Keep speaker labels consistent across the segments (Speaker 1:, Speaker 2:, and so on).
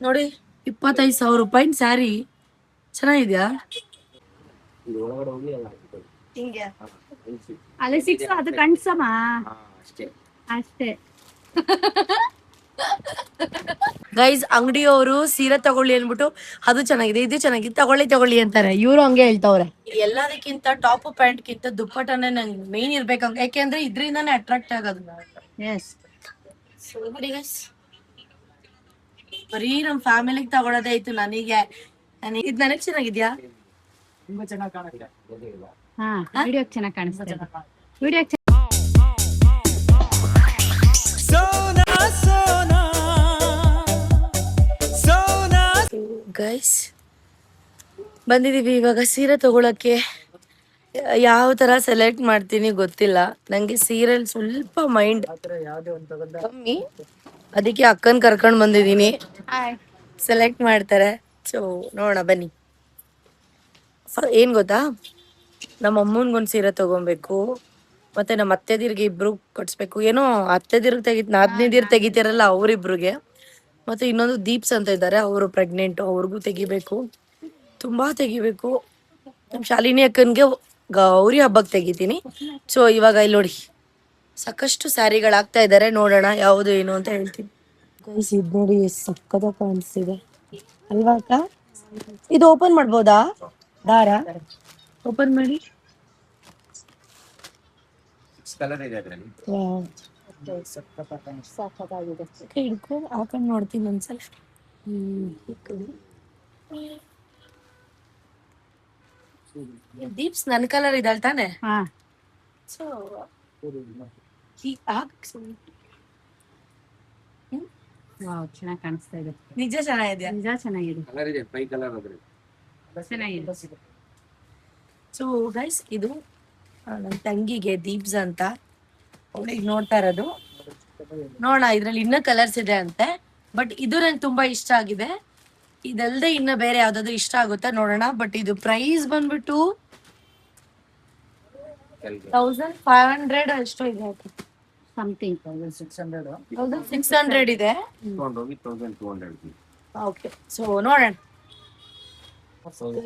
Speaker 1: ನೋಡಿ 25,000 ರೂಪಾಯಿ ಸ್ಯಾರಿ ಚೆನ್ನಾಗಿದ್ಯಾ? ಹಿಂಗೆ
Speaker 2: ಅಲ್ಲಿ 6 ಅದು ಕಣ್ಸಮ್ಮ ಅಷ್ಟೇ.
Speaker 1: ಗೈಸ್, ಅಂಗಡಿಯವರು ಸೀರೆ ತಗೊಳ್ಳಿ ಅನ್ಬಿಟ್ಟು ಅದು ಚೆನ್ನಾಗಿದೆ ಇದು ಚೆನ್ನಾಗಿದೆ ತಗೊಳ್ಳಿ ಅಂತಾರೆ. ಇವ್ರು ಹಂಗೆ ಹೇಳ್ತಾವ್ರೆ. ಎಲ್ಲದಕ್ಕಿಂತ ಟಾಪ್ ಪ್ಯಾಂಟ್ ಕಿಂತ ದುಪ್ಪಟ್ಟನೆ ನಂಗೆ ಮೇನ್ ಇರ್ಬೇಕಂತ, ಯಾಕೆಂದ್ರೆ ಇದ್ರಿಂದಾನೇ ಅಟ್ರಾಕ್ಟ್ ಆಗೋದು.
Speaker 2: ಎಸ್.
Speaker 1: ಬರೀ ನಮ್ ಫ್ಯಾಮಿಲಿಗೆ ತಗೊಳೋದೇ ಆಯ್ತು. ನನಗೆ ಇದು ನನಗ್ ಚೆನ್ನಾಗಿದ್ಯಾ?
Speaker 2: ಹಾ, ವಿಡಿಯೋ ಚೆನ್ನಾಗಿ ಕಾಣಿಸ್ತಾ ಇದೆ. ವಿಡಿಯೋ
Speaker 1: ಗೈಸ್, ಬಂದಿದೀವಿ ಇವಾಗ ಸೀರೆ ತಗೊಳಕ್ಕೆ. ಯಾವ ತರ ಸೆಲೆಕ್ಟ್ ಮಾಡ್ತೀನಿ ಗೊತ್ತಿಲ್ಲ ನಂಗೆ. ಸೀರೆಲ್ ಸ್ವಲ್ಪ ಮೈಂಡ್ ಕಮ್ಮಿ, ಅದಕ್ಕೆ ಅಕ್ಕನ್ ಕರ್ಕೊಂಡ್ ಬಂದಿದೀನಿ. ಸೆಲೆಕ್ಟ್ ಮಾಡ್ತಾರೆ. ಸೊ ನೋಡೋಣ ಬನ್ನಿ. ಏನ್ ಗೊತ್ತಾ, ನಮ್ಮ ಅಮ್ಮನ್ಗೊಂದ್ ಸೀರೆ ತಗೊಬೇಕು, ಮತ್ತೆ ನಮ್ಮ ಅತ್ತೆದಿರ್ಗೆ ಇಬ್ರು ಕೊಡ್ಸ್ಬೇಕು. ಏನೋ ಅತ್ತೆದಿರ್ಗೆ ನಾದ್ನಿದಿರ್ ತೆಗಿತಾರಲ್ಲ ಅವ್ರಿಬ್ರಿಗೆ, ಮತ್ತೆ ಇನ್ನೊಂದು ದೀಪ್ಸ್ ಅಂತ ಇದ್ದಾರೆ, ಅವರು ಪ್ರೆಗ್ನೆಂಟ್, ಅವ್ರಿಗೂ ತೆಗಿಬೇಕು. ತುಂಬಾ ತೆಗಿಬೇಕು. ನಮ್ ಶಾಲಿನಿ ಅಕ್ಕನ್ಗೆ ಗೌರಿ ಹಬ್ಬಕ್ಕೆ ತೆಗಿತೀನಿ. ಸೊ ಇವಾಗ ಇಲ್ಲಿ ನೋಡಿ ಸಾಕಷ್ಟು ಸ್ಯಾರಿಗಳಾಗ್ತಾ ಇದ್ದಾರೆ. ನೋಡೋಣ ಯಾವುದು ಏನು ಅಂತ ಹೇಳ್ತೀನಿ. ಗೈಸ್, ಇದು ನೋಡಿ ಸಕ್ಕದ ಕಾಣಿಸ್ತಿದೆ ಅಲ್ವಾ ಅಕ್ಕ? ಇದು ಓಪನ್ ಮಾಡ್ಬೋದಾ? ದಾರ ಓಪನ್ ಮಾಡಿ. ಹಿಡ್ಕೊ, ಹಾಕೊಂಡ್ ನೋಡ್ತೀನಿ ಒಂದ್ಸಲ. ದೀಪ್ಸ್ ನನ್ ಕಲರ್ ಇದ್ದಾಳ ತಾನೆ? ಸೊ
Speaker 2: ಚೆನ್ನಾಗಿ ಕಾಣಿಸ್ತಾ ಇದೆ.
Speaker 1: ನಿಜ ಚೆನ್ನಾಗಿದೆ.
Speaker 2: ನಿಜ ಚೆನ್ನಾಗಿದೆ. ಚೆನ್ನಾಗಿದೆ.
Speaker 1: ಸೊ ಗೈಸ್, ಇದು ನನ್ನ ತಂಗಿಗೆ ದೀಪ್ಸ್ ಅಂತ ಅವಳಿಗೆ ನೋಡ್ತಾ ಇರೋದು. ನೋಡೋಣ, ಇದ್ರಲ್ಲಿ ಇನ್ನ ಕಲರ್ಸ್ ಇದೆ ಅಂತೆ, ಬಟ್ ಇದು ನಂಗೆ ತುಂಬಾ ಇಷ್ಟ ಆಗಿದೆ. ಇದಲ್ದೆ ಇನ್ನ ಬೇರೆ ಯಾವ್ದಾದ್ರು ಇಷ್ಟ ಆಗುತ್ತಾ ನೋಡೋಣ. ಬಟ್ ಇದು ಪ್ರೈಸ್ ಬಂದ್ಬಿಟ್ಟು 1500 ಎಷ್ಟೋ ಇದೆ,
Speaker 2: ಸಮಥಿಂಗ್
Speaker 1: 1600 ಇದೆ. ಓಕೆ, ಸೊ ನೋಡೋಣ.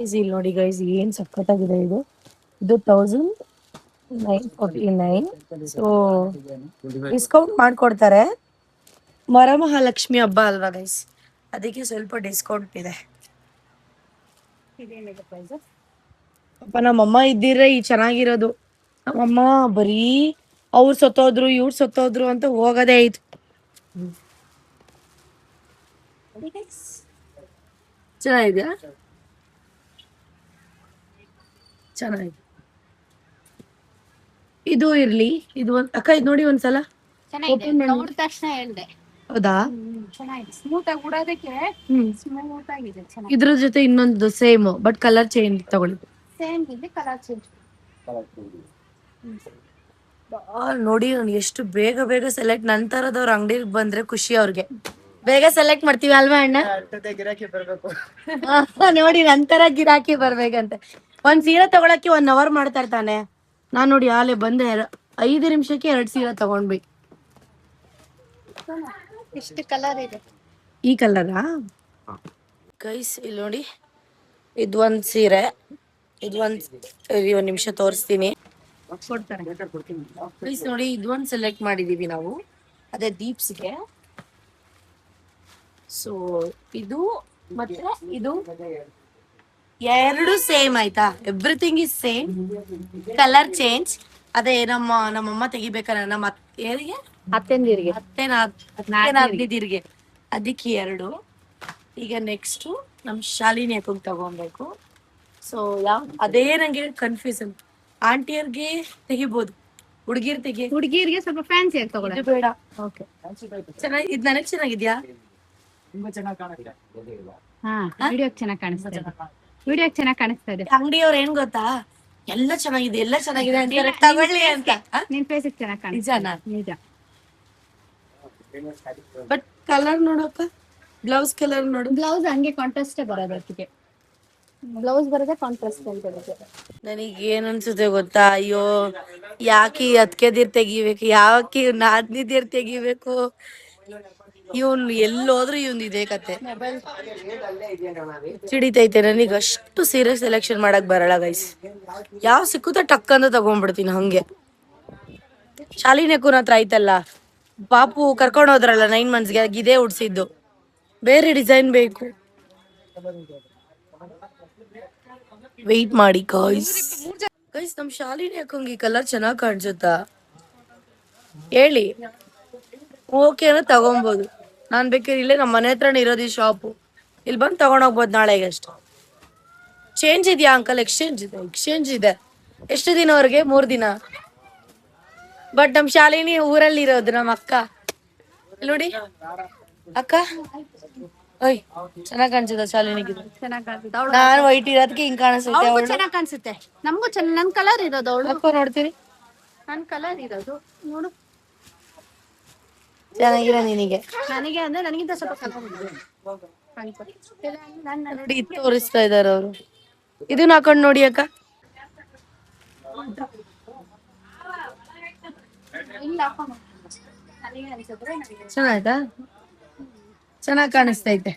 Speaker 1: ಇಲ್ಲಿ ನೋಡಿ ಗೈಸ್, ಏನ್ ಸಖತ್ತಾಗಿದೆ ಇದು. 1949. ಸೊ ಡಿಸ್ಕೌಂಟ್ ಮಾಡ್ಕೊಡ್ತಾರೆ. ವರಮಹಾಲಕ್ಷ್ಮಿ ಹಬ್ಬ ಅಲ್ವಾ ಗೈಸ್, ಅದಕ್ಕೆ ಸ್ವಲ್ಪ ಡಿಸ್ಕೌಂಟ್ ಇದೆ. ಪಾಪ ನಮ್ಮಮ್ಮ ಇದ್ದಿದ್ರೆ ಈ ಚೆನ್ನಾಗಿರೋದು. ನಮ್ಮಮ್ಮ ಬರೀ ಅವ್ರು ಸತ್ತೋದ್ರು ಇವ್ರು ಸತ್ತೋದ್ರು ಅಂತ ಹೋಗೋದೇ ಆಯ್ತು. ಚೆನ್ನಾಗಿದ್ಯಾ? ಚೆನ್ನಾಗಿದೆ. ಇದು ಇರ್ಲಿ, ಇದು ಅಕ್ಕ ಇದು ನೋಡಿ ಒಂದ್ಸಲ.
Speaker 2: ನೋಡಿದ ತಕ್ಷಣ ಹೇಳ್ದೆ.
Speaker 1: ಹೌದಾ?
Speaker 2: ಚೆನ್ನಾಗಿದೆ, ಸ್ಮೂತ್ ಆಗಿ ಉಡೋದಕ್ಕೆ ಸ್ಮೂತ್ ಆಗಿದೆ.
Speaker 1: ಇದ್ರ ಜೊತೆ ಇನ್ನೊಂದು ಸೇಮ್ ಬಟ್ ಕಲರ್ ಚೇಂಜ್ ತಗೊಳ್ಳಿ.
Speaker 2: ಸೇಮ್ ಇದೆ, ಕಲರ್ ಚೇಂಜ್.
Speaker 1: ನೋಡಿ ಎಷ್ಟು ಬೇಗ ಬೇಗ ಸೆಲೆಕ್ಟ್. ನಂತರದವ್ರ ಅಂಗಡಿಗೆ ಬಂದ್ರೆ ಖುಷಿ ಅವ್ರಿಗೆ. ಬೇಗ ಸೆಲೆಕ್ಟ್ ಮಾಡ್ತೀವಿ ಅಲ್ವಾ ಅಣ್ಣ? ನೋಡಿ, ನಂತರ ಗಿರಾಕಿ ಬರ್ಬೇಕಂತೆ. ಒಂದ್ ಸೀರೆ ತಗೊಳಕ್ಕೆ 1 hour ಮಾಡ್ತಾ ಇರ್ತಾನೆ. ನಾನ್ ನೋಡಿ ಆಲೆ ಬಂದೆ 5 ನಿಮಿಷಕ್ಕೆ 2 ಸೀರೆ ತಗೊಂಡ್ವಿ.
Speaker 2: ಎಷ್ಟು ಕಲರ್ ಇದೆ?
Speaker 1: ಈ ಕಲರಾ ಗೈಸ್? ಇಲ್ಲಿ ನೋಡಿ, ಇದು ಒಂದ್ ಸೀರೆ, ಇದು ಒಂದ್ ನಿಮಿಷ ತೋರಿಸ್ತೀನಿ. ಪ್ಲೀಸ್ ನೋಡಿ, ಇದು ಒಂದ್ ಸೆಲೆಕ್ಟ್ ಮಾಡಿದೀವಿ ನಾವು, ಅದೇ ದೀಪ್ಸ್ಗೆ. ಸೊ ಇದು ಮತ್ತೆ ಇದು ಎರಡು ಸೇಮ್ ಆಯ್ತಾ? Everything is same, colour change. ಅದೇ ನಮ್ಮಮ್ಮ ತೆಗಿಬೇಕಲ್ಲ, ನಮ್ಮ ಅತ್ತೆದಿರ್ಗೆ, ಅದಕ್ಕೆ 2. ಈಗ ನೆಕ್ಸ್ಟ್ ನಮ್ ಶಾಲಿನಿ ಅಕ್ಕಂಗೆ ತಗೊಬೇಕು. ಸೊ ಅದೇ ನಂಗೆ ಕನ್ಫ್ಯೂಷನ್. ಆಂಟಿಯರ್ಗೆ ತೆಗಿಬಹುದು, ಹುಡುಗಿರ್ಗೆ
Speaker 2: ಸ್ವಲ್ಪ ಫ್ಯಾನ್ಸಿ ಆಗಿ ತಗೊಳ್ಳಿ.
Speaker 1: ಬೇಡ. ಓಕೆ, ಚೆನ್ನಾಗಿ. ಇದು ನನಗೆ ಚೆನ್ನಾಗಿದ್ಯಾ?
Speaker 2: ವಿಡಿಯೋ ಚೆನ್ನಾಗಿ ಕಾಣಿಸ್ತಾ ಇದೆ. ವಿಡಿಯೋ ಚೆನ್ನಾಗಿ ಕಾಣಿಸ್ತಾ ಇದೆ.
Speaker 1: ಅಂಗಡಿಯವ್ರು ಏನ್ ಗೊತ್ತಾ, ಎಲ್ಲ ಚೆನ್ನಾಗಿದೆ ಅಂತ ತಗೊಳ್ಳಿ ಅಂತ.
Speaker 2: ನಿನ್ ಫೇಸ್ ಚೆನ್ನಾಗಿ ಕಾಣಿಸ್ತಾ ನಿಜ.
Speaker 1: ಬಟ್ ಕಲರ್ ನೋಡಪ್ಪ, ಬ್ಲೌಸ್ ಕಲರ್ ನೋಡು.
Speaker 2: ಬ್ಲೌಸ್ ಹಂಗೆ ಕಾಂಟ್ರಾಸ್ಟೇ ಬರೋದು, ಅದಕ್ಕೆ ಬ್ಲೌಸ್ ಬರೋದೇ ಕಾಂಟ್ರಾಸ್ಟ್ ಅಂತ ಬರುತ್ತೆ.
Speaker 1: ನನಗೆ ಏನ್ ಅನ್ಸುತ್ತೆ ಗೊತ್ತಾ, ಅಯ್ಯೋ ಯಾಕೆ ಅತ್ಕೆದಿರ್ ತೆಗಿಬೇಕು, ಯಾಕೆ ನಾದ್ನಿದಿರ್ ತೆಗಿಬೇಕು. ಇವನು ಎಲ್ಲೋದ್ರೂ ಇವನ್ ಇದೇ ಕತೆ ಚಿಡಿತೈತೆ. ನನಗೆ ಅಷ್ಟು ಸೀರೆ ಸೆಲೆಕ್ಷನ್ ಮಾಡಕ್ ಬರಲ್ಲ ಗೈಸ್. ಯಾವ ಸಿಕ್ಕುತ್ತ ಟಕ್ ಅಂತ ತಗೊಂಡ್ಬಿಡ್ತೀನಿ ಹಂಗೆ. ಶಾಲಿನಿ ಹತ್ರ ಆಯ್ತಲ್ಲ, ಪಾಪು ಕರ್ಕೊಂಡು ಹೋದ್ರಲ್ಲ 9 monthsಗೆ ಇದೇ ಉಡ್ಸಿದ್ದು. ಬೇರೆ ಡಿಸೈನ್ ಬೇಕು, ವೆಯ್ಟ್ ಮಾಡಿ ಗೈಸ್. ಗೈಸ್ ನಮ್ ಶಾಲಿನಿ ಅಕ್ಕಂಗೆ ಈ ಕಲರ್ ಚೆನ್ನಾಗ್ ಕಾಣಿಸುತ್ತಾ ಹೇಳಿ? ಓಕೆ ಅಂದ್ರೆ ತಗೊಬೋದು. ನಾನ್ ಬೇಕಾದ್ರೆ ಇಲ್ಲೇ ನಮ್ಮ ಮನೆ ಹತ್ರನೇ ಇರೋದು ಈ ಶಾಪು, ಇಲ್ಲಿ ಬಂದು ತಗೊಂಡೋಗ್ಬೋದು ನಾಳೆಗೆ ಅಷ್ಟು. ಚೇಂಜ್ ಇದೆಯಾ ಅಂಕಲ್? ಎಕ್ಸ್ಚೇಂಜ್ ಇದೆ. ಎಷ್ಟು ದಿನವರೆಗೆ? 3 ದಿನ. ಬಟ್ ನಮ್ ಶಾಲಿನಿ ಊರಲ್ಲಿ ಇರೋದು, ನಮ್ಮ ಅಕ್ಕ. ಇಲ್ಲಿ ನೋಡಿ ಅಕ್ಕ, ಓಯ್ ಚೆನ್ನಾಗ್ ಕಾಣಿಸುತ್ತ ಶಾಲಿನಿಗೆ.
Speaker 2: ಚೆನ್ನಾಗ್ ಕಾಣಿಸುತ್ತೆ.
Speaker 1: ನಾನು ವೈಟ್ ಇರೋದಕ್ಕೆ ಹಿಂಗ್ ಕಾಣಿಸುತ್ತೆ.
Speaker 2: ಅವಳು
Speaker 1: ಅವಳು
Speaker 2: ಚೆನ್ನಾಗ್ ಕಾಣಿಸುತ್ತೆ. ನಮಗೂ ನನ್ ಕಲರ್ ಇರೋದು ಅವಳು.
Speaker 1: ಅಕ್ಕ ನೋಡ್ತೀನಿ,
Speaker 2: ನನ್ ಕಲರ್ ಇರೋದು ನೋಡು.
Speaker 1: ಚೆನ್ನಾಗಿರ ನಿನಗೆ.
Speaker 2: ನನಗೆ ಅಂದ್ರೆ ನನಗಿಂತ ಸ್ವಲ್ಪ ಕಲರ್
Speaker 1: ನೋಡಿ ಇದು ತೋರಿಸ್ತಾ ಇದಾರೆ ಅವರು. ಇದನ್ನ ಹಾಕೊಂಡ್ ನೋಡಿ ಅಕ್ಕ. ಚೆನ್ನಾಯ್ತಾ? ಚೆನ್ನಾಗ್ ಕಾಣಿಸ್ತೈತೆ.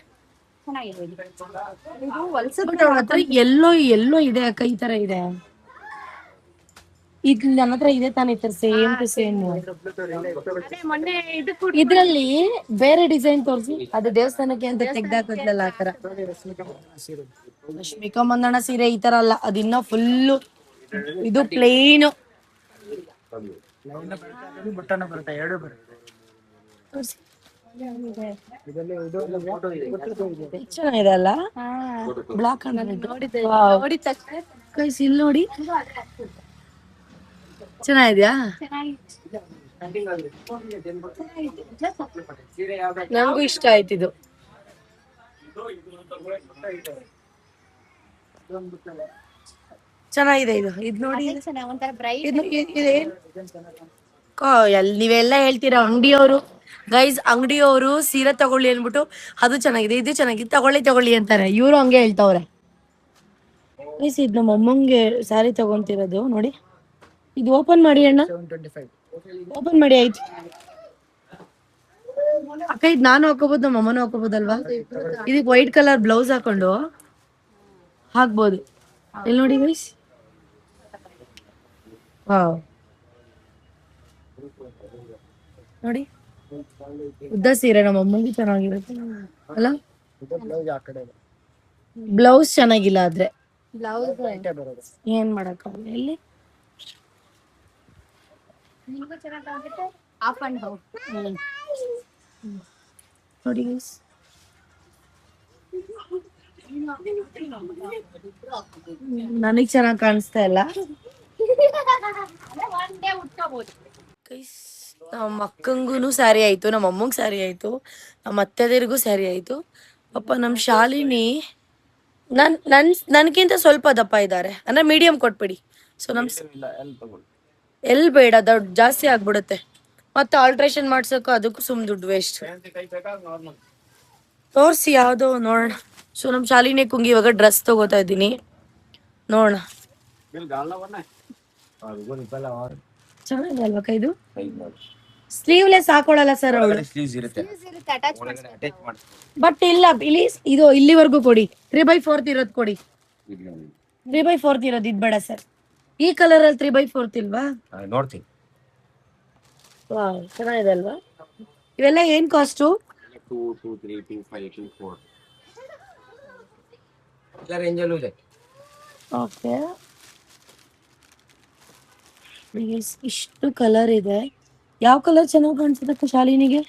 Speaker 1: ಬಟ್ ಅವ್ಳ ಹತ್ರ ಎಲ್ಲೋ ಇದೆ ಅಕ್ಕ, ಈ ತರ ಇದೆ. ಇದು ನನ್ನ ಹತ್ರ ಇದೆ ತಾನೇ, ಈ ತರ ಸೇಮ್ ಟು ಸೇಮ್.
Speaker 2: ಮೊನ್ನೆ
Speaker 1: ಇದ್ರಲ್ಲಿ ಬೇರೆ ಡಿಸೈನ್ ತೋರಿಸಿ, ಅದು ದೇವಸ್ಥಾನಕ್ಕೆ ಅಂತ ತೆಗ್ದಾಕಲ್ಲ ಆ ತರ. ರಶ್ಮಿಕಾ ಮಂದಣ್ಣ ಸೀರೆ ಈ ತರ ಅಲ್ಲ, ಅದಿನ್ನ ಫುಲ್ಲು ಇದು ಪ್ಲೇನ್. ಚೆನ್ನಾಗಿದೆ ಅಲ್ಲ? ಬ್ಲಾಕ್ ಕೈಸ್ ಇಲ್ಲಿ ನೋಡಿ, ಚೆನ್ನಾಗಿದ್ಯಾ? ನಂಗೂ ಇಷ್ಟ ಆಯ್ತಿದು. ಚೆನ್ನಾಗಿದೆ ಇದು. ಇದು ನೋಡಿ, ನೀವೆಲ್ಲ ಹೇಳ್ತೀರಾ ಅಂಗಡಿಯವರು. ಗೈಸ್ ಅಂಗಡಿಯವರು ಸೀರೆ ತಗೊಳ್ಳಿ ಅನ್ಬಿಟ್ಟು ಅದು ಚೆನ್ನಾಗಿದೆ, ಇದು ಚೆನ್ನಾಗಿದೆ, ತಗೊಳ್ಳಿ ಅಂತಾರೆ. ಇವರು ಹಂಗೆ ಹೇಳ್ತಾವ್ರೆ. ಗೈಸ್ ಇದು ನಮ್ಮ ಅಮ್ಮಂಗೆ ಸ್ಯಾರಿ ತಗೊಂತಿರೋದು ನೋಡಿ. ಇದು ಓಪನ್ ಮಾಡಿ ಅಣ್ಣ, ಓಪನ್ ಮಾಡಿ ಆಯ್ತು ಅಕ್ಕ. ಇದು ನಾನು ಹಾಕೋಬಹುದು, ನಮ್ಮ ಅಮ್ಮನೂ ಹಾಕೋಬಹುದಲ್ವಾ? ಇದಕ್ಕೆ ವೈಟ್ ಕಲರ್ ಬ್ಲೌಸ್ ಹಾಕೊಂಡು ಹಾಕ್ಬೋದು. ಇಲ್ಲಿ ನೋಡಿ ಗೈಸ್, ವಾವ್ ನೋಡಿ, ಉದ್ದ ಸೀರೆ ನಮ್ಮ ಅಮ್ಮಂಗೆ ಚೆನ್ನಾಗಿರುತ್ತೆ ಅಲ್ಲ? ಬ್ಲೌಸ್ ಚೆನ್ನಾಗಿಲ್ಲ ಆದ್ರೆ ಏನ್ ಮಾಡಕ್ಕಾಗಲ್ಲ. ಎಲ್ಲಿ ನೋಡಿ ಗೈಸ್, ನನಗ್ ಚೆನ್ನಾಗ್ ಕಾಣಿಸ್ತಾ ಇಲ್ಲ. ನಮ್ಮ ಅಕ್ಕಂಗೂ ಸ್ಯಾರಿ ಆಯ್ತು, ನಮ್ಮ ಅಮ್ಮಂಗ್ ಸ್ಯಾರಿ ಆಯ್ತು, ನಮ್ಮ ಅತ್ತೆದಿರ್ಗೂ ಸ್ಯಾರಿ ಆಯ್ತು. ಅಪ್ಪ ನಮ್ ಶಾಲಿನಿ ನನ್ಗಿಂತ ಸ್ವಲ್ಪ ದಪ್ಪ ಇದ್ದಾರೆ, ಅಂದ್ರೆ ಮೀಡಿಯಂ ಕೊಟ್ಬಿಡಿ. ಸೊ ನಮ್ ಬೇಡ, ದೊಡ್ಡ ಜಾಸ್ತಿ ಆಗ್ಬಿಡುತ್ತೆ, ಮತ್ತೆ ಆಲ್ಟ್ರೇಷನ್ ಮಾಡ್ಸಕ್ಕೂ ಅದಕ್ಕೂ ಸುಮ್ ದುಡ್ಡು ವೇಸ್ಟ್. ತೋರ್ಸಿ ಯಾವ್ದೋ ನೋಡೋಣ. ಸೊ ನಮ್ ಶಾಲಿನಿ ಕುಂಗಿ ಇವಾಗ ಡ್ರೆಸ್ ತಗೋತಾ ಇದ್ದೀನಿ, ನೋಡೋಣ. ಚೆನ್ನಾಗಿದೆ ಅಲ್ವಾ? ಇದು ಸ್ಲೀವ್ಲೆಸ್ ಹಾಕೊಳಲ್ಲ ಸರ್ ಅವಳು. ಬಟ್ ಇಲ್ಲ, ಇದು ಇಲ್ಲಿವರೆಗೂ ಕೊಡಿ. 3/4 ಇರೋದು ಕೊಡಿ. 3/4 ಇರೋದು ಇದ್ ಬೇಡ ಸರ್. ಈ ಕಲರ್ ಅಲ್ಲಿ 3/4 ಇಲ್ವಾ?
Speaker 3: ನೋಡ್ತೀನಿ.
Speaker 1: ಚೆನ್ನಾಗಿದೆ ಅಲ್ವಾ? ಇವೆಲ್ಲ ಏನ್ ಕಾಸ್ಟು?
Speaker 3: 2, 2, 3, 2, 5, 2, 4 ಎಲ್ಲ ರೇಂಜಲ್ಲೂ ಇದೆ.
Speaker 1: ಓಕೆ, ಇಷ್ಟು ಕಲರ್ ಇದೆ. ಯಾವ ಕಲರ್ ಚೆನ್ನಾಗಿ ಕಾಣಿಸುತ್ತೆ ಶಾಲಿನಿಗೆ?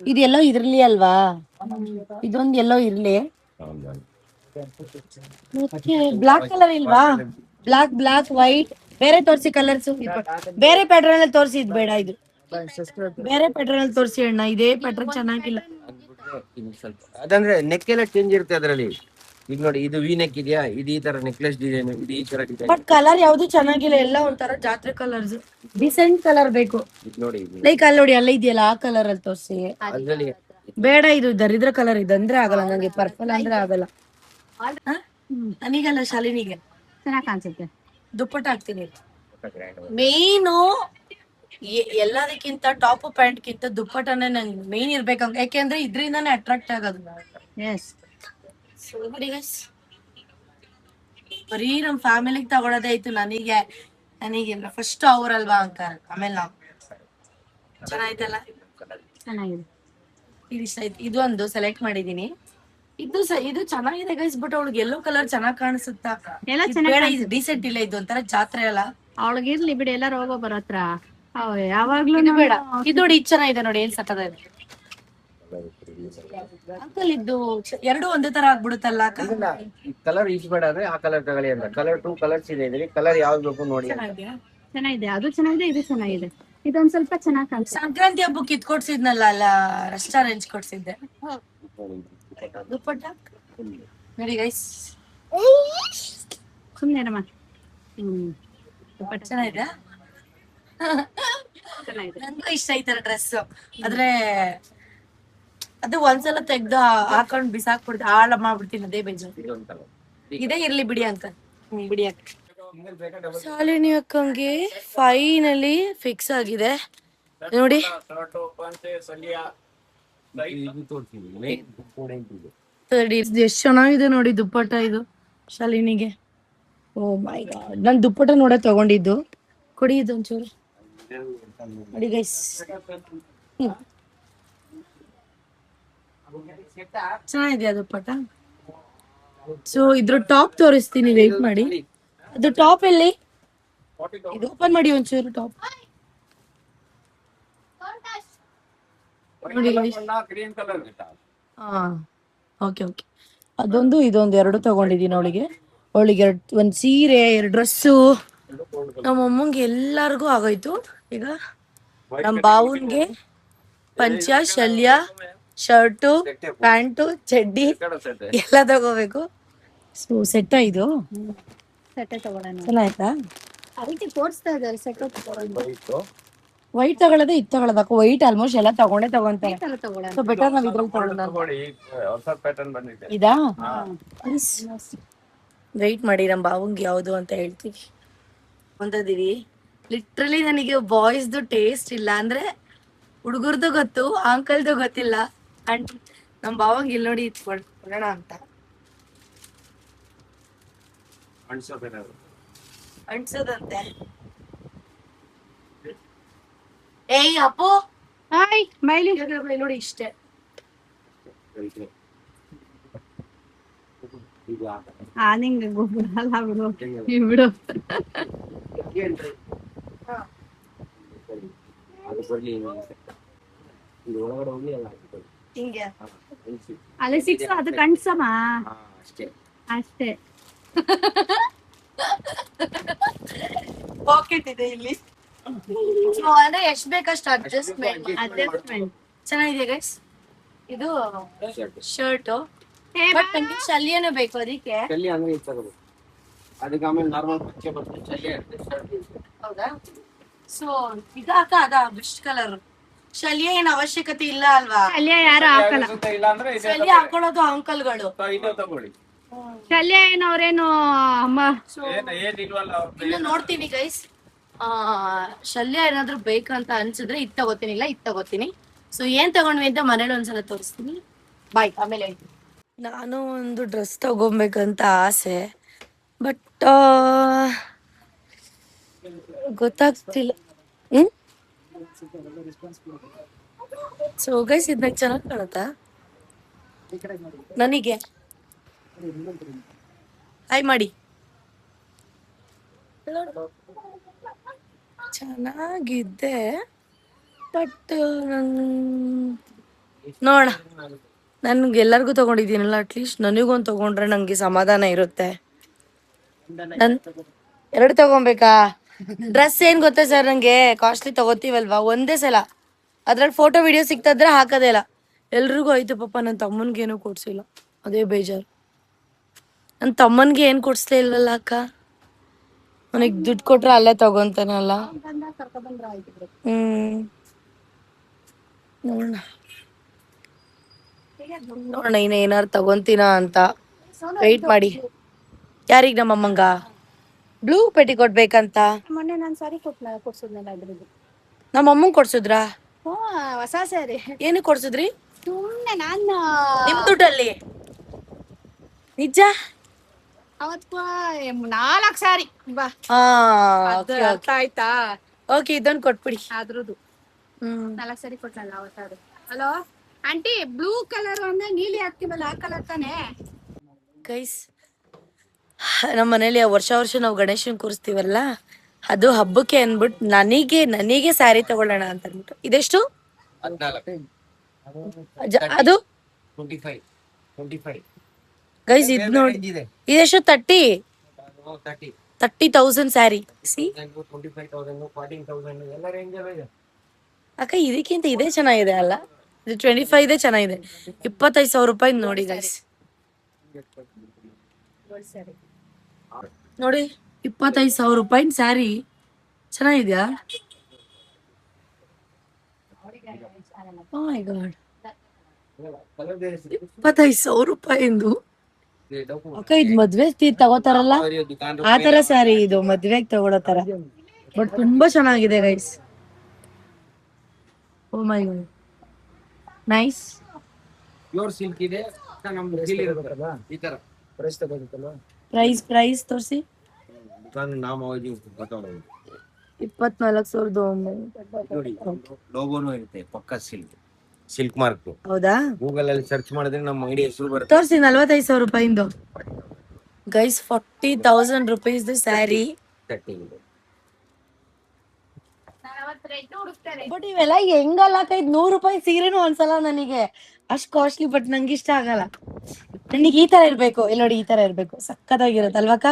Speaker 1: ಇದೆಲ್ಲೋ ಇರ್ಲಿ ಅಲ್ವಾ? ಇದೊಂದು ಎಲ್ಲೋ ಇರ್ಲಿ. ಬ್ಲಾಕ್ ಕಲರ್ ಇಲ್ವಾ? ಬ್ಲಾಕ್ ವೈಟ್ ಬೇರೆ ತೋರಿಸಿ ಕಲರ್ಸ್. ಬೇರೆ ಪ್ಯಾಟರ್ನ್ ಅಲ್ಲಿ ತೋರಿಸಿ, ಇದು ಬೇಡ. ಇದು ಬೇರೆ ಪ್ಯಾಟರ್ನ್ ಅಲ್ಲಿ ತೋರಿಸಿ ಅಣ್ಣ, ಇದೇ ಪ್ಯಾಟರ್ನ್ ಚೆನ್ನಾಗಿಲ್ಲ.
Speaker 3: ಅದಂದ್ರೆ ನೆಕ್ ಎಲ್ಲ ಚೇಂಜ್ ಇರುತ್ತೆ ಅದರಲ್ಲಿ. ಈಗ ನೋಡಿ, ಇದು ವಿ ನೆಕ್ ಇದೆಯಾ, ಇದು ಈ ತರ ನೆಕ್ಲೆಸ್ ಡಿಸೈನ್, ಇದು ಈ ತರ ಡಿಸೈನ್.
Speaker 1: ಬಟ್ ಕಲರ್ ಯಾವ್ದು ಚೆನ್ನಾಗಿಲ್ಲ, ಎಲ್ಲ ಒಂಥರ ಜಾತ್ರೆ ಕಲರ್ಸ್. ಡಿಸೆಂಟ್ ಕಲರ್ ಬೇಕು.
Speaker 3: ನೋಡಿ
Speaker 1: ಲೈಕ್ ಅಲ್ಲಿ ನೋಡಿ, ಅಲ್ಲ ಇದೆಯಲ್ಲ ಆ ಕಲರ್ ಅಲ್ಲಿ ತೋರಿಸಿ.
Speaker 3: ಅದ್ರಲ್ಲಿ
Speaker 1: ಬೇಡ, ಇದು ದರಿದ್ರ ಕಲರ್ ಇದಂದ್ರೆ ಆಗಲ್ಲ ನಂಗೆ. ಪರ್ಪಲ್ ಅಂದ್ರೆ ಆಗಲ್ಲ ನನಗಲ್ಲ, ಶಾಲಿನಿಗೆ
Speaker 2: ಚೆನ್ನಾಗ್ ಕಾಣಿಸುತ್ತೆ.
Speaker 1: ದುಪ್ಪಟ್ಟ ಹಾಕ್ತೀನಿ. ಮೇನು ಎಲ್ಲದಕ್ಕಿಂತ ಟಾಪ್ ಪ್ಯಾಂಟ್ಗಿಂತ ದುಪ್ಪಟ್ಟನೆ ನಂಗೆ ಮೇನ್ ಇರ್ಬೇಕಂತ, ಯಾಕೆಂದ್ರೆ ಇದ್ರಿಂದಾನೇ ಅಟ್ರಾಕ್ಟ್ ಆಗೋದು.
Speaker 2: ಎಸ್.
Speaker 1: So, ನೋಡಿ guys, ಬರೀ ನಮ್ ಫ್ಯಾಮಿಲಿಗೆ ತಗೊಳೋದೇ ಆಯ್ತು. ನನಗಿಲ್ಲ ಫಸ್ಟ್ ಅವ್ರಲ್ವಾ ಅಂತಾರೆ, ಆಮೇಲೆ ನಾವು. ಚೆನ್ನಾಯ್ತಲ್ಲ,
Speaker 2: ಚೆನ್ನಾಗಿದೆ.
Speaker 1: ಇದು ಇಷ್ಟ ಆಯ್ತು. ಇದು ಒಂದು ಸೆಲೆಕ್ಟ್ ಮಾಡಿದೀನಿ. ಇದು ಚೆನ್ನಾಗಿದೆ ಗೈಸ್, ಬಟ್ ಅವಳಿಗೆ ಯೆಲ್ಲೋ ಕಲರ್ ಚೆನ್ನಾಗ್ ಕಾಣಿಸುತ್ತಾ?
Speaker 2: ಎಲ್ಲ
Speaker 1: ಇದು
Speaker 2: ಚೆನ್ನಾಗ್
Speaker 1: ಬೇಡ, ಇದು ಡೀಸೆಂಟ್ ಇಲ್ಲ, ಇದು ಒಂಥರ ಜಾತ್ರೆ ಅಲ್ಲ.
Speaker 2: ಅವಳಿಗಿರ್ಲಿ ಬಿಡಿ, ಎಲ್ಲಾರು ಹೋಗೋ ಬರತ್ರ ಯಾವಾಗ್ಲೂ
Speaker 1: ಇದು ಬೇಡ. ಇದು ನೋಡಿ, ಇದು ಚೆನ್ನಾಗಿದೆ ನೋಡಿ, ಏನ್ ಸಕ್ಕದ ಇದೆ ಅಂಕಲ್. ಇದು ಎರಡು ಒಂದೇ ತರ ಆಗ್ಬಿಡುತ್ತಲ್ಲ ಅಕ್ಕ?
Speaker 3: ಕಲರ್ ಈಚ್ ಬೇಡ ಅಂದ್ರೆ ಆ ಕಲರ್ ತಗೊಳ್ಳಿ ಅಂತ. ಕಲರ್ 2 ಕಲರ್ಸ್ ಇದೆ ಇದ್ರಲ್ಲಿ, ಕಲರ್ ಯಾವ್ದು ಬೇಕು ನೋಡಿ.
Speaker 1: ಚೆನ್ನಾಗಿದ್ಯಾ?
Speaker 2: ಚೆನ್ನಾಗಿದೆ, ಅದು ಚೆನ್ನಾಗಿದೆ, ಇದು ಚೆನ್ನಾಗಿದೆ. ಇದೊಂದ್ ಸ್ವಲ್ಪ ಚೆನ್ನಾಗ್ ಕಾಣಿಸ್ತಾ.
Speaker 1: ಸಂಕ್ರಾಂತಿ ಹಬ್ಬಕ್ಕೆ ಇದ್ ಕೊಡ್ಸಿದ್ನಲ್ಲ ಅಲ್ಲ, ರೆಸ್ಟೋರೆಂಟ್ ಕೊಡ್ಸಿದ್ದೆ ದುಪ್ಪಟ್ಟ ನೋಡಿ ಗೈಸ್.
Speaker 2: ಸುಮ್ನೆ
Speaker 1: ಚೆನ್ನಾಗಿದೆ,
Speaker 2: ಚೆನ್ನಾಗಿದೆ.
Speaker 1: ನಂಗೂ ಇಷ್ಟ ಐತರ ಡ್ರೆಸ್. ಆದ್ರೆ ಅದು ಒಂದ್ಸಲ ತೆಗ್ದು ಹಾಕೊಂಡ್ ಬಿಸಾಕ್ಬಿಡ್ತೀನಿ, ಹಾಳ ಮಾಡ್ಬಿಡ್ತೀನಿ, ಅದೇ ಬೇಜಾರು. ಇದೇ ಇರ್ಲಿ ಬಿಡಿ ಅಂತ ಬಿಡಿ ಅಕ್ಕ. ಶಾಲಿನಿ ಅಕ್ಕಂಗೆ ಫೈನಲಿ ಫಿಕ್ಸ್ ಆಗಿದೆ ನೋಡಿ. ಎಷ್ಟು ಚೆನ್ನಾಗಿದೆ ನೋಡಿ ದುಪ್ಪಟ್ಟ ಇದು ಶಾಲಿನಿಗೆ. ಓ ಮೈ ಗಾಡ್, ನನ್ ದುಪ್ಪಟ್ಟ ನೋಡ ತಗೊಂಡಿದ್ದು. ಕೊಡಿ ಇದು ಒಂಚೂರು ನೋಡಿ ಗೈಸ್. ಚೆನ್ನಾಗಿದೆಯಾ ದುಪ್ಪಟ್ಟ? ಸೊ ಇದ್ರ ಟಾಪ್ ತೋರಿಸ್ತೀನಿ, ವೇಟ್ ಮಾಡಿ. ಅದು ಟಾಪ್ ಎಲ್ಲಿ? ಇದು ಓಪನ್ ಮಾಡಿ ಒಂಚೂರು ಟಾಪ್ ನೋಡಿ guys. ಹಾ ಓಕೆ ಓಕೆ. ಅದೊಂದು ಇದೊಂದು ಎರಡು ತಗೊಂಡಿದ್ದೀನಿ ಅವಳಿಗೆ. ಒಂದ್ ಸೀರೆ, 2 ಡ್ರೆಸ್ಸು, ನಮ್ಮ ಅಮ್ಮಂಗೆ ಎಲ್ಲಾರ್ಗು ಆಗೋಯ್ತು. ಈಗ ನಮ್ ಬಾವುನ್ಗೆ ಪಂಚ, ಶಲ್ಯ, ಶರ್ಟು, ಪ್ಯಾಂಟು, ಚಡ್ಡಿ ಎಲ್ಲ ತಗೋಬೇಕು. ಸೊ ಸೆಟ್ ಇದು
Speaker 2: ಸೆಟ್ಟೆ ತಗೊಳ್ಳೋಣ.
Speaker 1: ಚೆನ್ನಾಯ್ತಾ?
Speaker 2: ಅದಕ್ಕೆ ತೋರಿಸ್ತಾ ಇದ್ದಾರೆ ಸೆಟ್
Speaker 1: ವೈಟ್ ತಗೊಳ್ಳೋದೇ ಇದು ತಗೊಳ್ಳೋದಕ್ಕ. ವೈಟ್ ಆಲ್ಮೋಸ್ಟ್ ಎಲ್ಲ ತಗೊಂತಾರೆ.
Speaker 2: ತಗೊಳ್ಳೋಣ.
Speaker 1: ಸೊ ಬೆಟರ್ ನಾವ್ ಇದ್ರಲ್ಲಿ ತಗೊಳ್ಳೋಣ. ಇದಾ? ವೆಯ್ಟ್ ಮಾಡಿ, ನಮ್ಮ ಬಾವಂಗೆ ಯಾವುದು ಅಂತ ಹೇಳ್ತೀವಿ. ಒಂದದಿರಿ ಲಿಟ್ರಲಿ ನನಗೆ ಬಾಯ್ಸ್ದು ಟೇಸ್ಟ್ ಇಲ್ಲ, ಅಂದ್ರೆ ಹುಡುಗರ್ದು ಗೊತ್ತು, ಅಂಕಲ್ದು ಗೊತ್ತಿಲ್ಲ. ಅಂಡ್ ನಮ್ಮ ಬಾವಂಗೆ ಇಲ್ಲಿ ನೋಡಿ ಇಟ್ಕೊಳ್ಳೋಣ ಅಂತ ಅನ್ಸೋದಂತೆ. ಏಯ್ ಅಪ್ಪು,
Speaker 2: ಹಾಯ್ ಮೈಲಿ.
Speaker 1: ನೋಡಿ ಇಷ್ಟೇ.
Speaker 2: ನಿಂಗೆ ಗೊಬ್ಬರ ಬಿಡು ಬಿಡು.
Speaker 1: ಹಿಂಗೆ
Speaker 2: ಅಲ್ಲಿ 6 ಅದು ಕಣ್ಸಮ್ಮ ಅಷ್ಟೇ.
Speaker 1: ಪಾಕೆಟ್ ಇದೆ ಇಲ್ಲಿ. ಅಂದ್ರೆ ಎಷ್ಟ್ ಬೇಕಷ್ಟು ಅಡ್ಜಸ್ಟ್ಮೆಂಟ್. ಚೆನ್ನಾಗಿದೆ ಗೈಸ್. ಇದು ಶರ್ಟ್, ಬಟ್ ನಂಗೆ ಶಲ್ಯನೂ ಬೇಕು ಅದಕ್ಕೆ.
Speaker 3: ಅದಕ್ಕೆ ಆಮೇಲೆ ನಾರ್ಮಲ್ ಪಂಚೆ ಬರ್ತದೆ, ಶಲ್ಯ
Speaker 1: ಹೌದಾ? ಸೊ ಇದಾಕ ಅದ ಬೆಸ್ಟ್ ಕಲರ್. ಶಲ್ಯ ಏನ್ ಅವಶ್ಯಕತೆ ಇಲ್ಲ ಅಲ್ವಾ?
Speaker 2: ಶಲ್ಯ ಯಾರು ಹಾಕಲ್ಲ.
Speaker 1: ಶಲ್ಯ ಹಾಕೊಳ್ಳೋದು ಅಂಕಲ್ಗಳು.
Speaker 2: ಶಲ್ಯ ಏನು ಅವ್ರೇನು ಅಮ್ಮ.
Speaker 1: ಇನ್ನು ನೋಡ್ತೀನಿ ಗೈಸ್, ಶಲ್ಯ ಏನಾದ್ರು ಬೇಕಂತ ಅನ್ಸಿದ್ರೆ ಇದ್ ತಗೋತೀನಿ, ಇಲ್ಲ ಇದ್ ತಗೋತೀನಿ. ಸೊ ಏನ್ ತಗೊಂಡ್ವಿ ಅಂತ ಮನೇಲಿ ಒಂದ್ಸಲ ತೋರಿಸ್ತೀನಿ. ಬಾಯ್, ಆಮೇಲೆ. ನಾನು ಒಂದು ಡ್ರೆಸ್ ತಗೊಬೇಕಂತ ಆಸೆ, ಬಟ್ ಗೊತ್ತಾಗ್ತಿಲ್ಲ. ಸೊ ಗೈಸ್, ಇದ್ ನಂಗೆ ಚೆನ್ನಾಗಿ ಕಾಣುತ್ತಾ? ನನಗೆ ಹಾಯ್ ಮಾಡಿ. ಚೆನ್ನಾಗಿದ್ದೆ, ಬಟ್ ನೋಡ, ನನ್ಗೆ ಎಲ್ಲರಿಗೂ ತಗೊಂಡಿದ್ದೀನಲ್ಲ, ಅಟ್ಲೀಸ್ಟ್ ನನಗೊಂದು ತಗೊಂಡ್ರೆ ನಂಗೆ ಸಮಾಧಾನ ಇರುತ್ತೆ. ನನ್ 2 ತಗೊಬೇಕಾ? ಡ್ರೆಸ್ ಏನ್ ಗೊತ್ತಾ ಸರ್, ನಂಗೆ ಕಾಸ್ಟ್ಲಿ ತಗೋತೀವಲ್ವಾ ಒಂದೇ ಸಲ, ಅದ್ರಲ್ಲಿ ಫೋಟೋ ವಿಡಿಯೋ ಸಿಕ್ತಾದ್ರೆ ಹಾಕೋದೇ ಇಲ್ಲ. ಎಲ್ರಿಗೂ ಆಯ್ತು ಪಾಪ, ನನ್ನ ತಮ್ಮನ್ಗೆ ಏನೂ ಕೊಡ್ಸಿಲ್ಲ, ಅದೇ ಬೇಜಾರು. ನನ್ನ ತಮ್ಮನ್ಗೆ ಏನ್ ಕೊಡ್ಸ್ಲೇ ಇಲ್ವಲ್ಲ ಅಕ್ಕ. ಅವನಿಗೆ ದುಡ್ಡು ಕೊಟ್ರೆ ಅಲ್ಲೇ ತಗೊಂತಾನಲ್ಲ. ನೋಡೋಣ ನೋಡೋಣ ಇನ್ನ ಏನಾರು ತಗೊಂತೀನ ಅಂತ ವೆಯ್ಟ್ ಮಾಡಿ. ಯಾರಿಗ? ನಮ್ಮಮ್ಮಂಗ ಬ್ಲೂ ಪೆಟಿಕೋಟ್ ಬೇಕಂತ.
Speaker 2: ಮೊನ್ನೆ ನಾನು ಸಾರಿ ಕೊಡ್ಸಿದ್ನಲ್ಲ ಅದ್ರದ್ದು.
Speaker 1: ನಮ್ಮ ಅಮ್ಮಂಗ್ ಕೊಡ್ಸಿದ್ರಾ?
Speaker 2: ಹ್ಞೂ ಹೊಸ ಸ್ಯಾರಿ.
Speaker 1: ಏನಕ್ಕೆ ಕೊಡ್ಸಿದ್ರಿ?
Speaker 2: ಸುಮ್ಮನೆ ನಾನು
Speaker 1: ನಿಮ್ ದುಡ್ಡಲ್ಲಿ? ನಿಜ?
Speaker 2: ಅವತ್ತು 4 ಸ್ಯಾರಿ ಬಾ
Speaker 1: ಹಾ
Speaker 2: ಅದು ಅರ್ಥ ಆಯ್ತಾ?
Speaker 1: ಓಕೆ, ಇದೊಂದು ಕೊಟ್ಬಿಡಿ.
Speaker 2: ಅದ್ರದ್ದು
Speaker 1: ಹ್ಮ್
Speaker 2: 4 ಸ್ಯಾರಿ ಕೊಟ್ಟಲ್ಲ ಅವತ್ತಾದ್ರು. ಹಲೋ ಆಂಟಿ, ಬ್ಲೂ ಕಲರ್ ಅಂದ್ರೆ ನೀಲಿ ಹಾಕ್ತಿವಲ್ಲ ಆ ಕಲರ್ ತಾನೇ?
Speaker 1: ಗೈಸ್, ನಮ್ಮ ಮನೇಲಿ ವರ್ಷ ನಾವು ಗಣೇಶನ್ ಕೂರಿಸ್ತೀವಲ್ಲ, ಅದು ಹಬ್ಬಕ್ಕೆ ಅನ್ಬಿಟ್ಟು ನನಗೆ ಸ್ಯಾರಿ ತಗೊಳ್ಳೋಣ ಅಂತ ಅಂದ್ಬಿಟ್ಟು. ಇದೆಷ್ಟು?
Speaker 3: 14
Speaker 1: ಅದು
Speaker 3: 25 25
Speaker 1: ಗೈಸ್ ಇದ್ ನೋಡಿ,
Speaker 3: ಇದೆ.
Speaker 1: ಇದೆಷ್ಟು? 30
Speaker 3: 30
Speaker 1: 30,000 ಸ್ಯಾರಿ. ಸಿ
Speaker 3: 25,000 14,000 ಎಲ್ಲ ರೇಂಜ್ ಇದೆ.
Speaker 1: ಅಕ್ಕ, ಇದಕ್ಕಿಂತ ಇದೇ ಚೆನ್ನಾಗಿದೆ ಅಲ್ಲ? ಇದು 25 ಇದೇ ಚೆನ್ನಾಗಿದೆ. 25,000 ರೂಪಾಯಿ ನೋಡಿ ಗೈಸ್. ನೋಡಿ, 25,000 ರೂಪಾಯಿ ಸ್ಯಾರಿ ಚೆನ್ನಾಗಿದ್ಯಾ? ಓ ಮೈ ಗಾಡ್, 25,000 ರೂಪಾಯಿಂದು. ಅಕ್ಕ, ಇದು ಮದ್ವೆ ತಗೋತಾರಲ್ಲ ಆ ತರ ಸ್ಯಾರಿ, ಇದು ಮದ್ವೆಗ್ ತಗೊಳೋ ತರ. ಬಟ್ ತುಂಬಾ ಚೆನ್ನಾಗಿದೆ ಗೈಸ್. ಓ ಮೈ ಗಾಡ್, ನೈಸ್.
Speaker 3: ಪ್ಯೂರ್ ಸಿಲ್ಕ್ ಇದೆ. ನಮ್ದು ಡೀಲ್ ಇರುತ್ತಲ್ಲ ಈ ತರ ಪ್ರೈಸ್ ತಗೋಬೇಕಲ್ಲ.
Speaker 1: ಪ್ರೈಸ್ ತೋರಿಸಿ.
Speaker 3: ದುಕಾನ್ ನಾಮ ಗೊತ್ತಾಗೋದು
Speaker 1: 24,900
Speaker 3: ನೋಡಿ. ಲೋಗೋನು ಇರುತ್ತೆ, ಪಕ್ಕ ಸಿಲ್ಕ್ ಮಾರ್ಕ್.
Speaker 1: ಹೌದಾ?
Speaker 3: ಗೂಗಲ್ ಅಲ್ಲಿ ಸರ್ಚ್ ಮಾಡಿದ್ರೆ ನಮ್ಮ ಅಂಗಡಿ ಹೆಸರು ಬರುತ್ತೆ.
Speaker 1: ತೋರಿಸಿ. 45,000 ರೂಪಾಯಿಂದು ಗೈಸ್. 40,000 ರುಪೀಸ್ ಸ್ಯಾರಿ. ಬಟ್ ಇವೆಲ್ಲ ಹೆಂಗಲ್ಲ ಕೈ, 100 ರೂಪಾಯಿ ಸೀರೆನೂ ಅನ್ಸಲ್ಲ ನನಗೆ, ಅಷ್ಟ್ ಕಾಸ್ಟ್ಲಿ. ಬಟ್ ನಂಗೆ ಇಷ್ಟ ಆಗಲ್ಲ. ನನಗೆ ಈ ತರ ಇರ್ಬೇಕು. ಇಲ್ಲಿ ನೋಡಿ, ಈ ತರ ಇರ್ಬೇಕು, ಸಕ್ಕತ್ತಾಗಿರುತ್ತಲ್ವಕ್ಕ?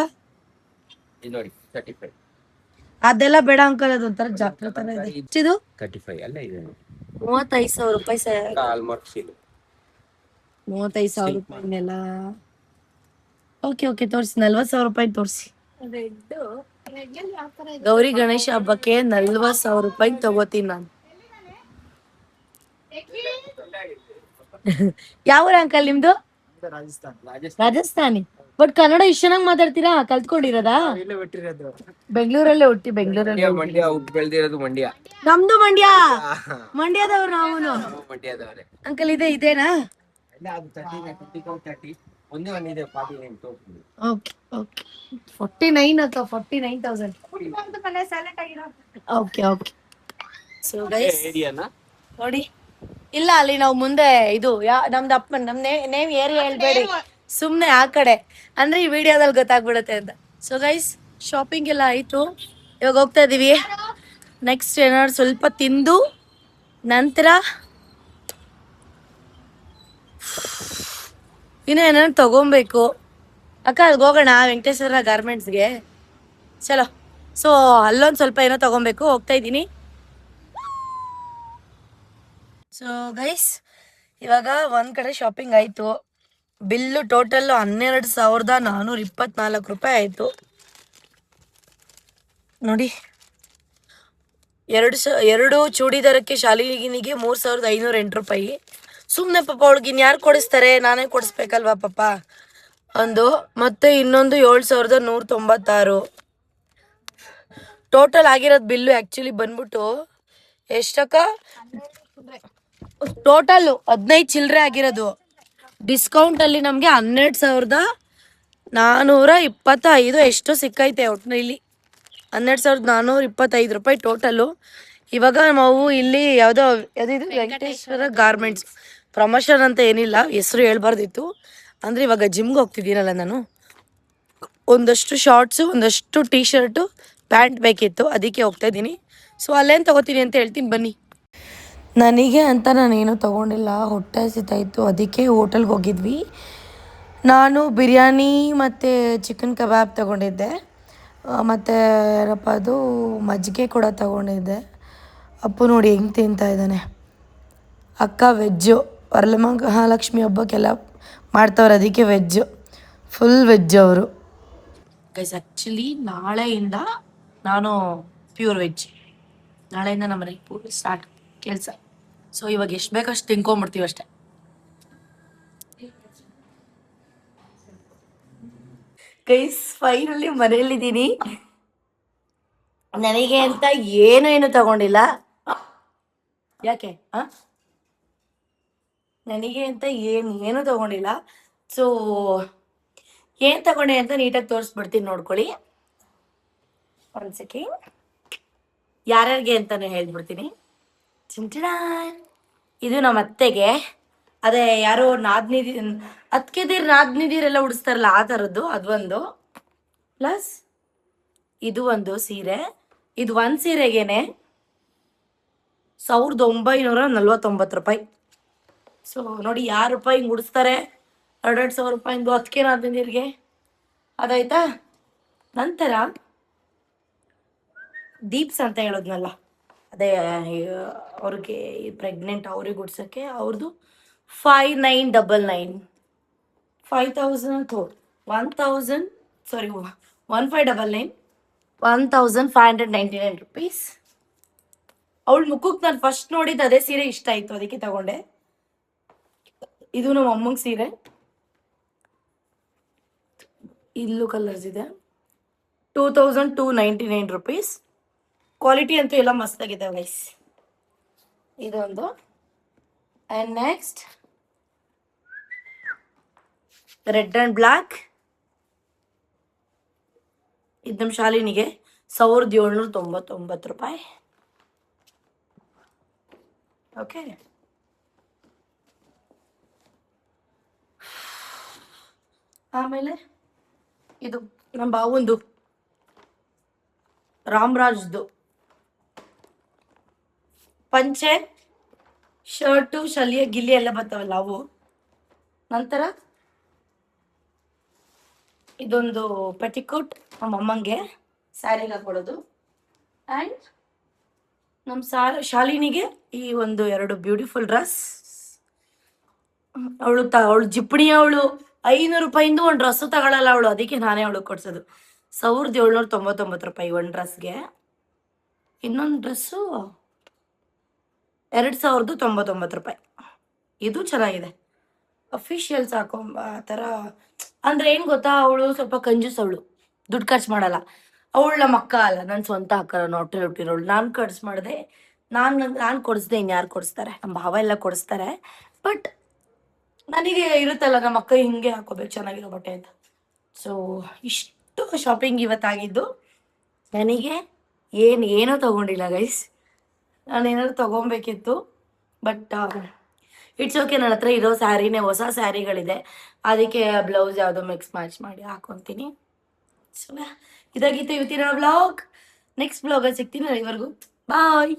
Speaker 3: ಇದು ನೋಡಿ 35.
Speaker 1: ಅದೆಲ್ಲ ಬೇಡ ಅಂಕಲ್, ಅದೊಂಥರ ಜಾತ್ರೆ ತರ ಇದೆ. ಇದು
Speaker 3: 35 ಅಲ್ಲ, ಇದೆ
Speaker 1: 35,000 ರೂಪಾಯಿ ಸ್ಯಾರಿ.
Speaker 3: ಆಲ್ಮಾರ್ಕ್ ಸೀಲ್
Speaker 1: 35,000 ರೂಪಾಯಿನೆಲ್ಲ. ಓಕೆ ತೋರಿಸಿ. 40,000 ರೂಪಾಯಿ ತೋರಿಸಿ. ಗೌರಿ ಗಣೇಶ ಹಬ್ಬಕ್ಕೆ 40,000 ರೂಪಾಯಿ ತಗೋತೀನಿ ನಾನು. ಯಾವ ಅಂಕಲ್ ನಿಮ್ದು? ರಾಜಸ್ಥಾನಿ. ಬಟ್ ಕನ್ನಡ ಇಷ್ಟ ಚೆನ್ನಾಗಿ ಮಾತಾಡ್ತೀರಾ? ಕಲ್ತ್ಕೊಂಡಿರೋದಾ? ಬೆಂಗಳೂರಲ್ಲೇ ಹುಟ್ಟಿ ಬೆಂಗಳೂರಲ್ಲಿ
Speaker 3: ಮಂಡ್ಯ ಹುಟ್ಟು ಬೆಳೆದಿರೋದು ಮಂಡ್ಯ.
Speaker 1: ನಮ್ದು ಮಂಡ್ಯದವ್ರು ನಾವು.
Speaker 3: ಮಂಡ್ಯದವರೇ
Speaker 1: ಅಂಕಲ್ ಇದೇನಾ?
Speaker 3: ಒಂದೇ ಒಂದಿದೆ 49 ತೋರಿಸ್ತೀನಿ.
Speaker 1: ಓಕೆ 49 ಅಥವಾ 49,000. ಓಕೆ ಸೊ ಗೈಸ್ ನೋಡಿ, ಇಲ್ಲ ಅಲ್ಲಿ ನಾವು ಮುಂದೆ ಇದು ನಮ್ದು ಅಪ್ಪ ನಮ್ ನೇಮ್ ಏರಿಯಾ ಹೇಳ್ಬೇಡಿ, ಸುಮ್ನೆ ಆ ಕಡೆ ಅಂದ್ರೆ ಈ ವಿಡಿಯೋದಲ್ಲಿ ಗೊತ್ತಾಗ್ಬಿಡುತ್ತೆ ಅಂತ. ಸೊ ಗೈಸ್, ಶಾಪಿಂಗ್ ಎಲ್ಲ ಆಯ್ತು. ಇವಾಗ ಹೋಗ್ತಾ ಇದೀವಿ. ನೆಕ್ಸ್ಟ್ ಏನಾದ್ರು ಸ್ವಲ್ಪ ತಿಂದು ನಂತರ ಇನ್ನು ಏನಾದ್ರು ತಗೊಬೇಕು. ಅಕ್ಕ, ಅಲ್ಲಿಗೆ ಹೋಗೋಣ, ವೆಂಕಟೇಶ್ವರ ಗಾರ್ಮೆಂಟ್ಸ್ಗೆ. ಚಲೋ. ಸೊ ಅಲ್ಲೊಂದು ಸ್ವಲ್ಪ ಏನೋ ತಗೊಬೇಕು, ಹೋಗ್ತಾ ಇದ್ದೀನಿ. ಸೊ ಗೈಸ್, ಇವಾಗ ಒಂದ್ ಕಡೆ ಶಾಪಿಂಗ್ ಆಯ್ತು. ಬಿಲ್ಲು ಟೋಟಲ್ 12,424 ರೂಪಾಯಿ ಆಯ್ತು ನೋಡಿ. ಎರಡು ಚೂಡಿದಾರಕ್ಕೆ ಶಾಲಿಗಿನಿಗೆ 3,508 ರೂಪಾಯಿ. ಸುಮ್ಮನೆ ಪಾಪ ಅವಳಿಗೆ ಇನ್ಯಾರು ಕೊಡಿಸ್ತಾರೆ, ನಾನೇ ಕೊಡಿಸ್ಬೇಕಲ್ವಾ ಪಾಪ ಒಂದು. ಮತ್ತೆ ಇನ್ನೊಂದು 7,196. ಟೋಟಲ್ ಆಗಿರೋದು ಬಿಲ್ಲು ಆ್ಯಕ್ಚುಲಿ ಬಂದ್ಬಿಟ್ಟು ಎಷ್ಟಕ್ಕ? ಟೋಟಲ್ 15 ಚಿಲ್ಲರೆ ಆಗಿರೋದು. ಡಿಸ್ಕೌಂಟಲ್ಲಿ ನಮಗೆ 12,425 ಎಷ್ಟು ಸಿಕ್ಕೈತೆ ಒಟ್ಟಿನಲ್ಲಿ. 12,425 ರೂಪಾಯಿ ಟೋಟಲು. ಇವಾಗ ನಾವು ಇಲ್ಲಿ ಯಾವುದಿದು ವೆಂಕಟೇಶ್ವರ ಗಾರ್ಮೆಂಟ್ಸ್. ಪ್ರಮೋಷನ್ ಅಂತ ಏನಿಲ್ಲ, ಹೆಸರು ಹೇಳ್ಬಾರ್ದಿತ್ತು. ಅಂದರೆ ಇವಾಗ ಜಿಮ್ಗೆ ಹೋಗ್ತಿದ್ದೀನಲ್ಲ ನಾನು, ಒಂದಷ್ಟು ಶಾರ್ಟ್ಸು, ಒಂದಷ್ಟು ಟೀ ಶರ್ಟು, ಪ್ಯಾಂಟ್ ಬೇಕಿತ್ತು, ಅದಕ್ಕೆ ಹೋಗ್ತಾ ಇದ್ದೀನಿ. ಸೊ ಅಲ್ಲೇನು ತೊಗೋತೀನಿ ಅಂತ ಹೇಳ್ತೀನಿ ಬನ್ನಿ. ನನಗೆ ಅಂತ ನಾನೇನು ತೊಗೊಂಡಿಲ್ಲ, ಹೊಟ್ಟೆ ಹಸಿತಾಯಿತ್ತು, ಅದಕ್ಕೆ ಹೋಟೆಲ್ಗೆ ಹೋಗಿದ್ವಿ. ನಾನು ಬಿರಿಯಾನಿ ಮತ್ತು ಚಿಕನ್ ಕಬಾಬ್ ತೊಗೊಂಡಿದ್ದೆ, ಮತ್ತು ಏನಪ್ಪ ಅದು ಮಜ್ಜಿಗೆ ಕೂಡ ತೊಗೊಂಡಿದ್ದೆ. ಅಪ್ಪು ನೋಡಿ ಹೆಂಗೆ ತಿಂತಾ ಇದ್ದಾನೆ. ಅಕ್ಕ ವೆಜ್ಜು, ವರಮಹಾಲಕ್ಷ್ಮಿ ಹಬ್ಬಕ್ಕೆಲ್ಲ ಮಾಡ್ತವ್ರೆ, ಅದಕ್ಕೆ ವೆಜ್ಜು, ಫುಲ್ ವೆಜ್ ಅವರು. ಗೈಸ್ ಆ್ಯಕ್ಚುಲಿ ನಾಳೆಯಿಂದ ನಾನು ಪ್ಯೂರ್ ವೆಜ್. ನಾಳೆಯಿಂದ ನಮ್ಮ ಮನೆಗೆ ಪೂರ್ತಿ ಸ್ಟಾರ್ಟ್ ಕೆಲಸ. ಸೊ ಇವಾಗ ಎಷ್ಟು ಬೇಕಷ್ಟು ತಿನ್ಕೊಂಬಿಡ್ತೀವಿ ಅಷ್ಟೆ. ಗೈಸ್ ಫೈನಲಿ ಮನೆಯಲ್ಲಿದ್ದೀನಿ. ನನಗೆ ಅಂತ ಏನು ತಗೊಂಡಿಲ್ಲ. ಯಾಕೆ ನನಗೆ ಅಂತ ಏನು ತಗೊಂಡಿಲ್ಲ. ಸೊ ಏನು ತಗೊಂಡೆ ಅಂತ ನೀಟಾಗಿ ತೋರಿಸ್ಬಿಡ್ತೀನಿ, ನೋಡ್ಕೊಳ್ಳಿ. ಒಂದು ಸೆಕೆಂಡ್, ಯಾರ್ಯಾರಿಗೆ ಅಂತಾನೆ ಹೇಳ್ಬಿಡ್ತೀನಿ. ಇದು ನಮ್ಮ ಅತ್ತೆಗೆ, ಅದೇ ಯಾರೋ ನಾದ್ನಿದಿರೆಲ್ಲ ಉಡಿಸ್ತಾರಲ್ಲ ಆ ಥರದ್ದು, ಅದೊಂದು. ಪ್ಲಸ್ ಇದು ಒಂದು ಸೀರೆ. ಇದು ಒಂದು ಸೀರೆಗೇನೆ 1949 ರೂಪಾಯಿ. ಸೊ ನೋಡಿ, ಯಾರು ರೂಪಾಯಿ ಹಿಂಗೆ ಉಡಿಸ್ತಾರೆ 2,000 ರೂಪಾಯಿಂದು ಅದಕ್ಕೆ ನಾದ್ನಿದಿರಿಗೆ. ಅದಾಯ್ತಾ. ನಂತರ ದೀಪ್ಸ್ ಅಂತ ಹೇಳೋದ್ನಲ್ಲ, ಅದೇ ಅವ್ರಿಗೆ ಪ್ರೆಗ್ನೆಂಟ್ ಅವ್ರಿಗೆ ಉಡ್ಸೋಕ್ಕೆ, ಅವ್ರದ್ದು 5999 1599 rupees. ಅವಳ ಮುಖಕ್ಕೆ ನಾನು ಫಸ್ಟ್ ನೋಡಿದ್ದು ಅದೇ ಸೀರೆ ಇಷ್ಟ ಆಯಿತು, ಅದಕ್ಕೆ ತಗೊಂಡೆ. ಇದು ನಮ್ಮ ಅಮ್ಮಂಗೆ ಸೀರೆ, ಇಲ್ಲೂ ಕಲರ್ಸ್ ಇದೆ. 2299 rupees. ಕ್ವಾಲಿಟಿ ಅಂತೂ ಎಲ್ಲ ಮಸ್ತಾಗಿದೆ ಗೈಸ್. ಇದೊಂದು. And next red and black. ಇದು ನಮ್ಮ ಶಾಲಿನಿಗೆ 1799 ರೂಪಾಯಿ. ಓಕೆ. ಆಮೇಲೆ ಇದು ನಮ್ಮ ಬಾವಂದು ರಾಮರಾಜ್ದು ಪಂಚೆ, ಶರ್ಟು, ಶಲ್ಯ ಗಿಲ್ಲಿ ಎಲ್ಲ ಬರ್ತಾವಲ್ಲ ಅವು. ನಂತರ ಇದೊಂದು ಪೆಟಿಕೋಟ್ ನಮ್ಮ ಅಮ್ಮಂಗೆ ಸ್ಯಾರಿಗೆ ಹಾಕೊಳ್ಳೋದು. ಆ್ಯಂಡ್ ನಮ್ಮ ಶಾಲಿನಿಗೆ ಈ ಒಂದು 2 ಬ್ಯೂಟಿಫುಲ್ ಡ್ರೆಸ್. ಅವಳು ಜಿಪ್ಪಣಿ, ಅವಳು 500 ರೂಪಾಯಿಂದ ಒಂದು ಡ್ರೆಸ್ಸು ತಗೊಳ್ಳಲ್ಲ ಅವಳು, ಅದಕ್ಕೆ ನಾನೇ ಅವಳು ಕೊಡ್ಸೋದು. 1799 ರೂಪಾಯಿ ಒಂದು ಡ್ರೆಸ್ಗೆ. ಇನ್ನೊಂದು ಡ್ರೆಸ್ಸು 2099 ರೂಪಾಯಿ. ಇದು ಚೆನ್ನಾಗಿದೆ, ಅಫಿಷಿಯಲ್ಸ್ ಹಾಕೊಂಬ ಆ ಥರ. ಅಂದರೆ ಏನು ಗೊತ್ತಾ, ಅವಳು ಸ್ವಲ್ಪ ಕಂಜೂಸ್, ಅವಳು ದುಡ್ಡು ಖರ್ಚು ಮಾಡಲ್ಲ. ಅವಳು ನಮ್ಮ ಅಕ್ಕ ಅಲ್ಲ, ನನ್ನ ಸ್ವಂತ ಅಕ್ಕ, ನಾನು ಹೊಟ್ಟೆ ಹುಟ್ಟಿರೋಳು. ನಾನು ಖರ್ಚು ಮಾಡಿದೆ, ನಾನು ಕೊಡಿಸ್ದೆ, ಇನ್ಯಾರು ಕೊಡಿಸ್ತಾರೆ? ನಮ್ಮ ಭಾವ ಎಲ್ಲ ಕೊಡಿಸ್ತಾರೆ. ಬಟ್ ನನಗೆ ಇರುತ್ತಲ್ಲ, ನಮ್ಮ ಅಕ್ಕ ಹಿಂಗೆ ಹಾಕೋಬೇಕು ಚೆನ್ನಾಗಿರೋ ಬಟ್ಟೆ ಅಂತ. ಸೊ ಇಷ್ಟು ಶಾಪಿಂಗ್ ಇವತ್ತಾಗಿದ್ದು. ನನಗೆ ಏನೂ ತೊಗೊಂಡಿಲ್ಲ ಗೈಸ್. ನಾನೇನಾದ್ರು ತೊಗೊಬೇಕಿತ್ತು, ಬಟ್ ಇಟ್ಸ್ ಓಕೆ. ನನ್ನ ಹತ್ರ ಇರೋ ಸ್ಯಾರಿನೇ, ಹೊಸ ಸ್ಯಾರಿಗಳಿದೆ, ಅದಕ್ಕೆ ಬ್ಲೌಸ್ ಯಾವುದೋ ಮಿಕ್ಸ್ ಮ್ಯಾಚ್ ಮಾಡಿ ಹಾಕೊತೀನಿ. ಸೊ ಇದಾಗಿತ್ತು ಇವತ್ತಿನ ವ್ಲಾಗ್. ನೆಕ್ಸ್ಟ್ ವ್ಲಾಗಲ್ಲಿ ಸಿಗ್ತೀನಿ. ಅಲ್ಲಿವರೆಗೂ ಬಾಯ್.